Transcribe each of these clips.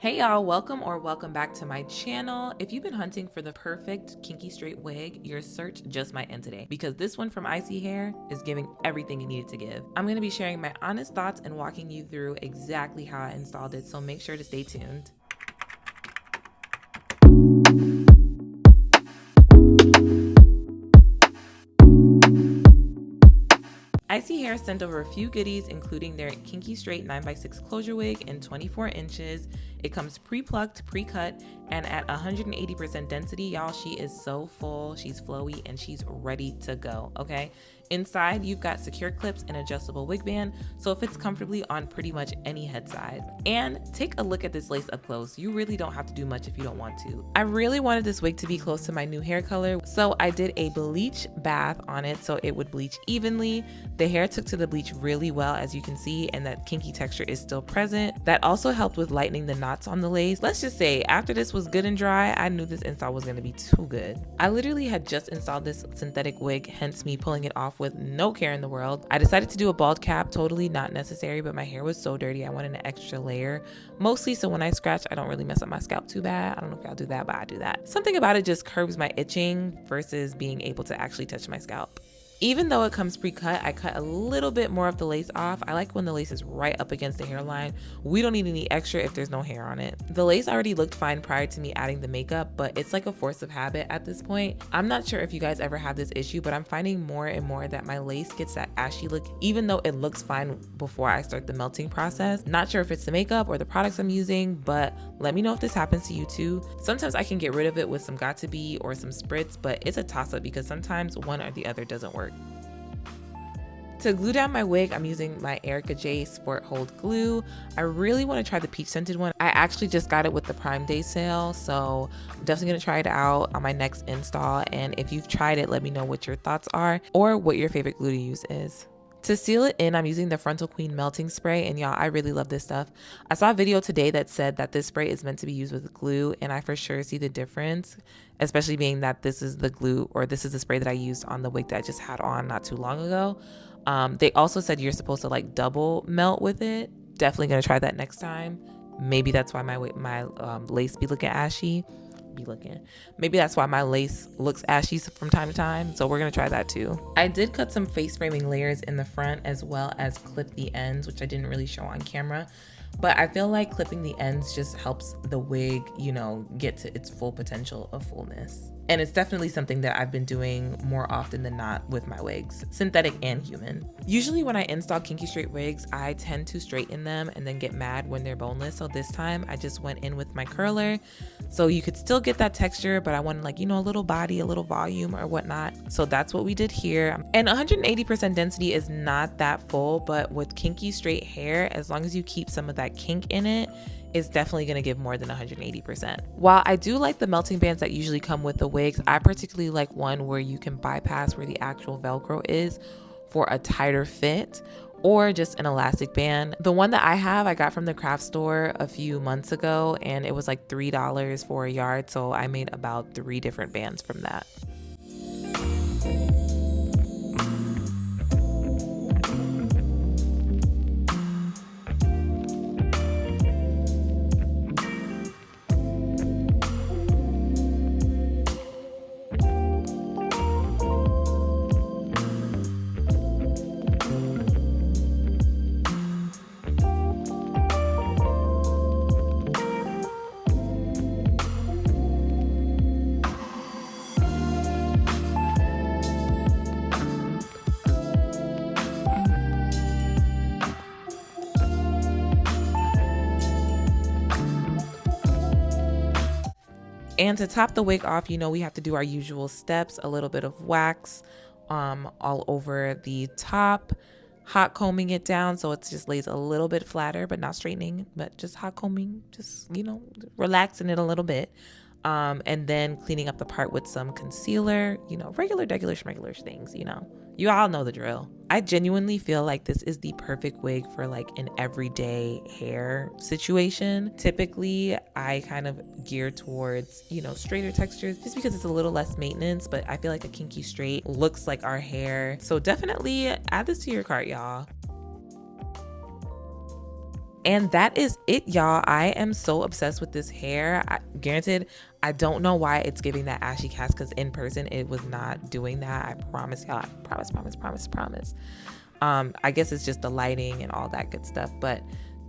Hey y'all, welcome back to my channel. If you've been hunting for the perfect kinky straight wig, your search just might end today because this one from ISEE Hair is giving everything it needed to give. I'm going to be sharing my honest thoughts and walking you through exactly how I installed it, so make sure to stay tuned. ISEE Hair sent over a few goodies, including their Kinky Straight 9x6 closure wig in 24 inches. It comes pre-plucked, pre-cut, and at 180% density. Y'all, she is so full, she's flowy, and she's ready to go, okay? Inside, you've got secure clips and adjustable wig band, so it fits comfortably on pretty much any head size. And take a look at this lace up close. You really don't have to do much if you don't want to. I really wanted this wig to be close to my new hair color, so I did a bleach bath on it so it would bleach evenly. The hair took to the bleach really well, as you can see, and that kinky texture is still present. That also helped with lightening the knots on the lace. Let's just say, after this was good and dry, I knew this install was gonna be too good. I literally had just installed this synthetic wig, hence me pulling it off with no care in the world. I decided to do a bald cap, totally not necessary, but my hair was so dirty, I wanted an extra layer. Mostly so when I scratch, I don't really mess up my scalp too bad. I don't know if y'all do that, but I do that. Something about it just curbs my itching versus being able to actually touch my scalp. Even though it comes pre-cut, I cut a little bit more of the lace off. I like when the lace is right up against the hairline. We don't need any extra if there's no hair on it. The lace already looked fine prior to me adding the makeup, but it's like a force of habit at this point. I'm not sure if you guys ever have this issue, but I'm finding more and more that my lace gets that ashy look, even though it looks fine before I start the melting process. Not sure if it's the makeup or the products I'm using, but let me know if this happens to you too. Sometimes I can get rid of it with some Got2b or some spritz, but it's a toss-up because sometimes one or the other doesn't work. To glue down my wig, I'm using my Erica J Sport Hold Glue. I really want to try the peach scented one. I actually just got it with the Prime Day sale, so I'm definitely going to try it out on my next install. And if you've tried it, let me know what your thoughts are or what your favorite glue to use is. To seal it in, I'm using the Frontal Queen melting spray, and y'all, I really love this stuff. I saw a video today that said that this spray is meant to be used with glue, and I for sure see the difference, especially being that this is the glue, or this is the spray that I used on the wig that I just had on not too long ago. They also said you're supposed to like double melt with it. Definitely gonna try that next time. Maybe that's why my lace be looking ashy. Maybe that's why my lace looks ashy from time to time. So we're gonna try that too. I did cut some face framing layers in the front as well as clip the ends, which I didn't really show on camera. But I feel like clipping the ends just helps the wig, you know, get to its full potential of fullness. And it's definitely something that I've been doing more often than not with my wigs, synthetic and human. Usually when I install kinky straight wigs, I tend to straighten them and then get mad when they're boneless. So this time I just went in with my curler. So you could still get that texture, but I wanted like, you know, a little body, a little volume or whatnot. So that's what we did here. And 180% density is not that full, but with kinky straight hair, as long as you keep some of that kink in it, is definitely going to give more than 180%. While I do like the melting bands that usually come with the wigs, I particularly like one where you can bypass where the actual Velcro is for a tighter fit, or just an elastic band. The one that I have, I got from the craft store a few months ago, and it was like $3 for a yard, so I made about 3 different bands from that. And to top the wig off, you know, we have to do our usual steps, a little bit of wax all over the top, hot combing it down so it just lays a little bit flatter, but not straightening, but just hot combing, just, you know, relaxing it a little bit. And then cleaning up the part with some concealer, you know, regular schmegular things, you know. You all know the drill. I genuinely feel like this is the perfect wig for like an everyday hair situation. Typically, I kind of gear towards, you know, straighter textures just because it's a little less maintenance, but I feel like a kinky straight looks like our hair. So definitely add this to your cart, y'all. And that is it, y'all. I am so obsessed with this hair. Granted, I don't know why it's giving that ashy cast, because in person it was not doing that. I promise y'all. I promise. I guess it's just the lighting and all that good stuff, but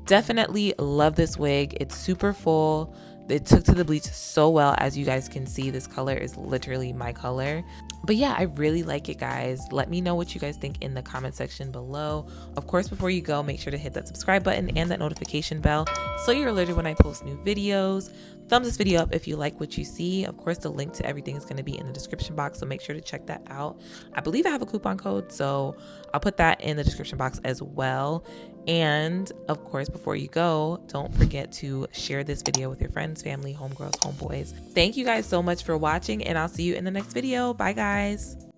definitely love this wig. It's super full. It took to the bleach so well. As you guys can see, this color is literally my color. But yeah, I really like it, guys. Let me know what you guys think in the comment section below. Of course, before you go, make sure to hit that subscribe button and that notification bell so you're alerted when I post new videos. Thumbs this video up if you like what you see. Of course, the link to everything is going to be in the description box, so make sure to check that out. I believe I have a coupon code, so I'll put that in the description box as well. And of course, before you go, don't forget to share this video with your friends, family, homegirls, homeboys. Thank you guys so much for watching, and I'll see you in the next video. Bye, guys.